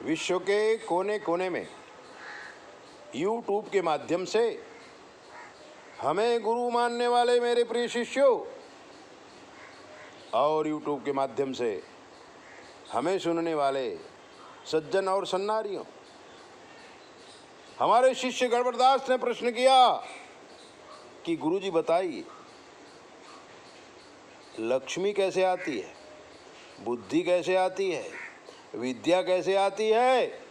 विश्व के कोने कोने में YouTube के माध्यम से हमें गुरु मानने वाले मेरे प्रिय शिष्यों और YouTube के माध्यम से हमें सुनने वाले सज्जन और सन्नारियों, हमारे शिष्य गड़बड़दास ने प्रश्न किया कि गुरुजी बताइए, लक्ष्मी कैसे आती है, बुद्धि कैसे आती है, विद्या कैसे आती है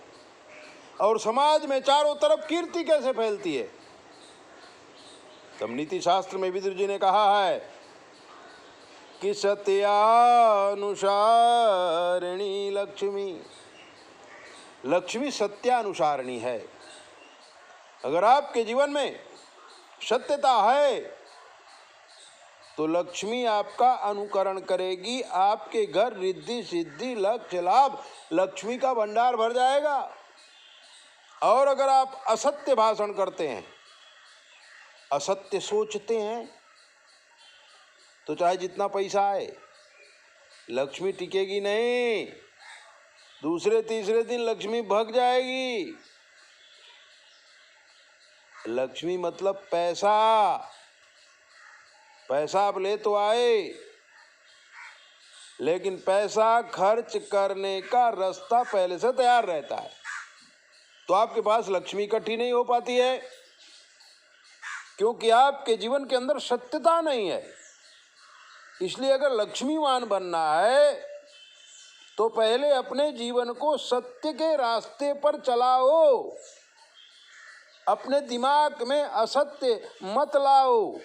और समाज में चारों तरफ कीर्ति कैसे फैलती है। तब नीति शास्त्र में विदुर जी ने कहा है कि सत्यानुसारिणी लक्ष्मी, लक्ष्मी सत्यानुसारिणी है। अगर आपके जीवन में सत्यता है तो लक्ष्मी आपका अनुकरण करेगी, आपके घर रिद्धि सिद्धि लक्ष्य लाभ लक्ष्मी का भंडार भर जाएगा। और अगर आप असत्य भाषण करते हैं, असत्य सोचते हैं, तो चाहे जितना पैसा आए लक्ष्मी टिकेगी नहीं, दूसरे तीसरे दिन लक्ष्मी भग जाएगी। लक्ष्मी मतलब पैसा, पैसा आप ले तो आए, लेकिन पैसा खर्च करने का रास्ता पहले से तैयार रहता है, तो आपके पास लक्ष्मी इकट्ठी नहीं हो पाती है, क्योंकि आपके जीवन के अंदर सत्यता नहीं है। इसलिए अगर लक्ष्मीवान बनना है तो पहले अपने जीवन को सत्य के रास्ते पर चलाओ, अपने दिमाग में असत्य मत लाओ।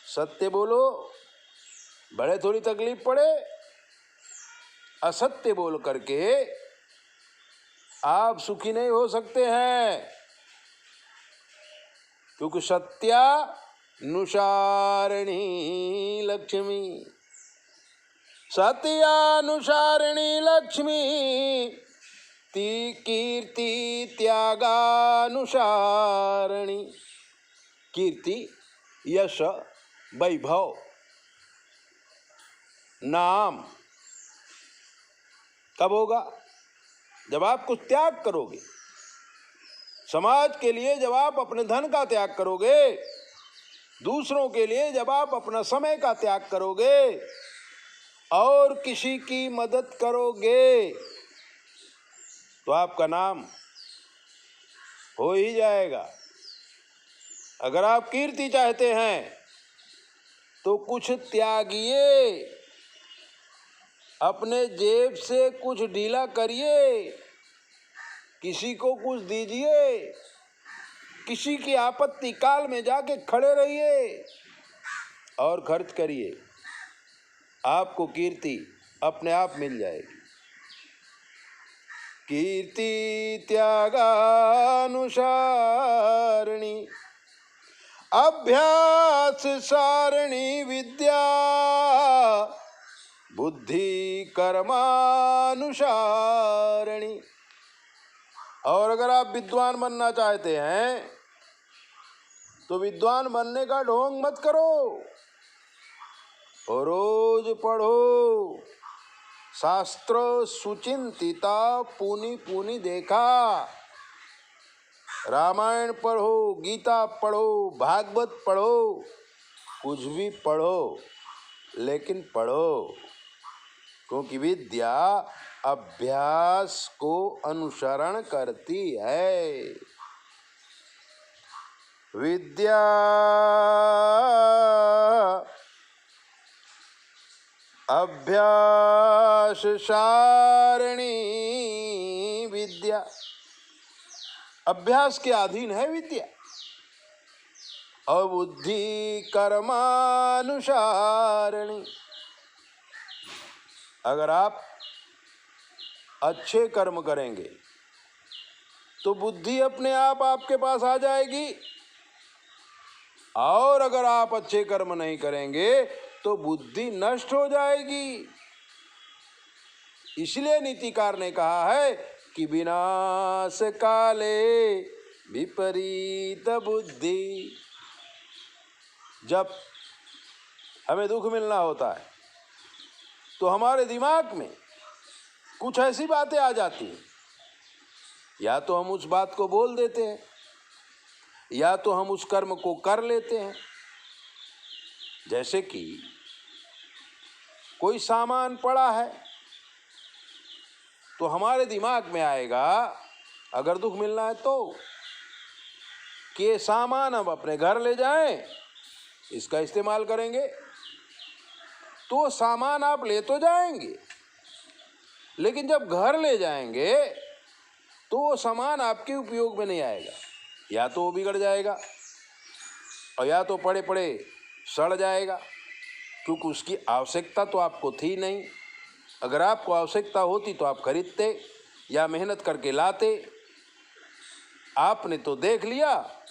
सत्य बोलो, बड़े थोड़ी तकलीफ पड़े। असत्य बोल करके आप सुखी नहीं हो सकते हैं, क्योंकि सत्यानुसारिणी लक्ष्मी, सत्यानुसारिणी लक्ष्मी कीर्ति त्यागानुसारिणी। कीर्ति, यश, वैभव, नाम कब होगा? जब आप कुछ त्याग करोगे। समाज के लिए जब आप अपने धन का त्याग करोगे, दूसरों के लिए जब आप अपना समय का त्याग करोगे और किसी की मदद करोगे, तो आपका नाम हो ही जाएगा। अगर आप कीर्ति चाहते हैं तो कुछ त्यागिए, अपने जेब से कुछ ढीला करिए, किसी को कुछ दीजिए, किसी की आपत्ति काल में जाके खड़े रहिए और खर्च करिए, आपको कीर्ति अपने आप मिल जाएगी। कीर्ति त्यागानुसारिणी अभ्यास सारिणी विद्या बुद्धि कर्मानुसारिणी। और अगर आप विद्वान बनना चाहते हैं तो विद्वान बनने का ढोंग मत करो, रोज पढ़ो, शास्त्र सुचिंतिता पुनि पुनि देखा, रामायण पढ़ो, गीता पढ़ो, भागवत पढ़ो, कुछ भी पढ़ो, लेकिन पढ़ो, क्योंकि विद्या अभ्यास को अनुसरण करती है। विद्या अभ्यास सारिणी विद्या, अभ्यास के अधीन है विद्या। और बुद्धि कर्मानुसारिणी, अगर आप अच्छे कर्म करेंगे तो बुद्धि अपने आप आपके पास आ जाएगी, और अगर आप अच्छे कर्म नहीं करेंगे तो बुद्धि नष्ट हो जाएगी। इसलिए नीतिकार ने कहा है कि विनाश काले विपरीत बुद्धि। जब हमें दुख मिलना होता है तो हमारे दिमाग में कुछ ऐसी बातें आ जाती हैं, या तो हम उस बात को बोल देते हैं, या तो हम उस कर्म को कर लेते हैं। जैसे कि कोई सामान पड़ा है तो हमारे दिमाग में आएगा, अगर दुख मिलना है तो, कि ये सामान हम अपने घर ले जाएं, इसका इस्तेमाल करेंगे। तो सामान आप ले तो जाएंगे, लेकिन जब घर ले जाएंगे तो वो सामान आपके उपयोग में नहीं आएगा। या तो वो बिगड़ जाएगा, और या तो पड़े पड़े सड़ जाएगा, क्योंकि उसकी आवश्यकता तो आपको थी नहीं। अगर आपको आवश्यकता होती तो आप खरीदते या मेहनत करके लाते। आपने तो देख लिया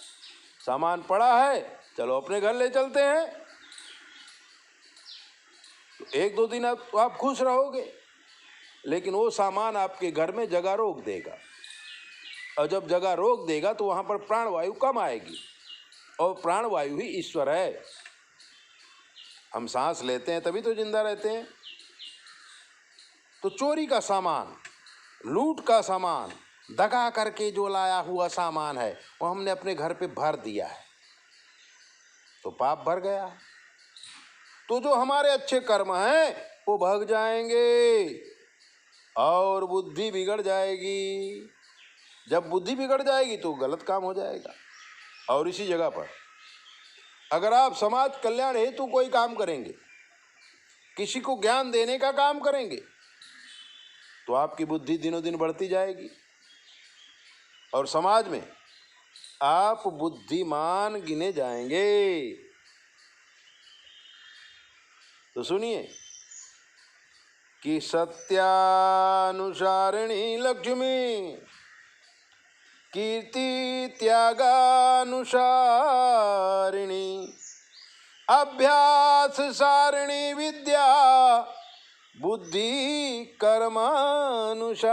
सामान पड़ा है, चलो अपने घर ले चलते हैं। तो एक दो दिन आप खुश रहोगे, लेकिन वो सामान आपके घर में जगह रोक देगा, और जब जगह रोक देगा तो वहाँ पर प्राणवायु कम आएगी, और प्राणवायु ही ईश्वर है। हम सांस लेते हैं तभी तो जिंदा रहते हैं। तो चोरी का सामान, लूट का सामान, दगा करके जो लाया हुआ सामान है, वो हमने अपने घर पे भर दिया है, तो पाप भर गया। तो जो हमारे अच्छे कर्म हैं वो भग जाएंगे और बुद्धि बिगड़ जाएगी। जब बुद्धि बिगड़ जाएगी तो गलत काम हो जाएगा। और इसी जगह पर अगर आप समाज कल्याण हेतु कोई काम करेंगे, किसी को ज्ञान देने का काम करेंगे, तो आपकी बुद्धि दिनों दिन बढ़ती जाएगी और समाज में आप बुद्धिमान गिने जाएंगे। तो सुनिए कि सत्यानुसारिणी लक्ष्मी, कीर्ति त्यागानुसारिणी, अभ्यास सारिणी विद्या, बुद्धि कर्मानुसारिणी।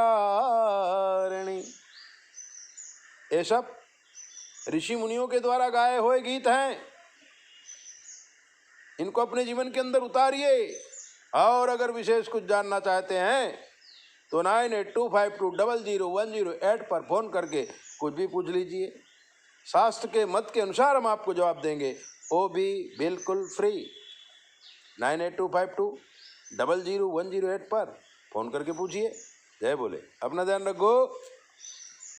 ये सब ऋषि मुनियों के द्वारा गाए हुए गीत हैं। इनको अपने जीवन के अंदर उतारिए। और अगर विशेष कुछ जानना चाहते हैं तो 9825200108 पर फोन करके कुछ भी पूछ लीजिए। शास्त्र के मत के अनुसार हम आपको जवाब देंगे, वो भी बिल्कुल फ्री। 9825200108 पर फोन करके पूछिए। जय बोले। अपना ध्यान रखो।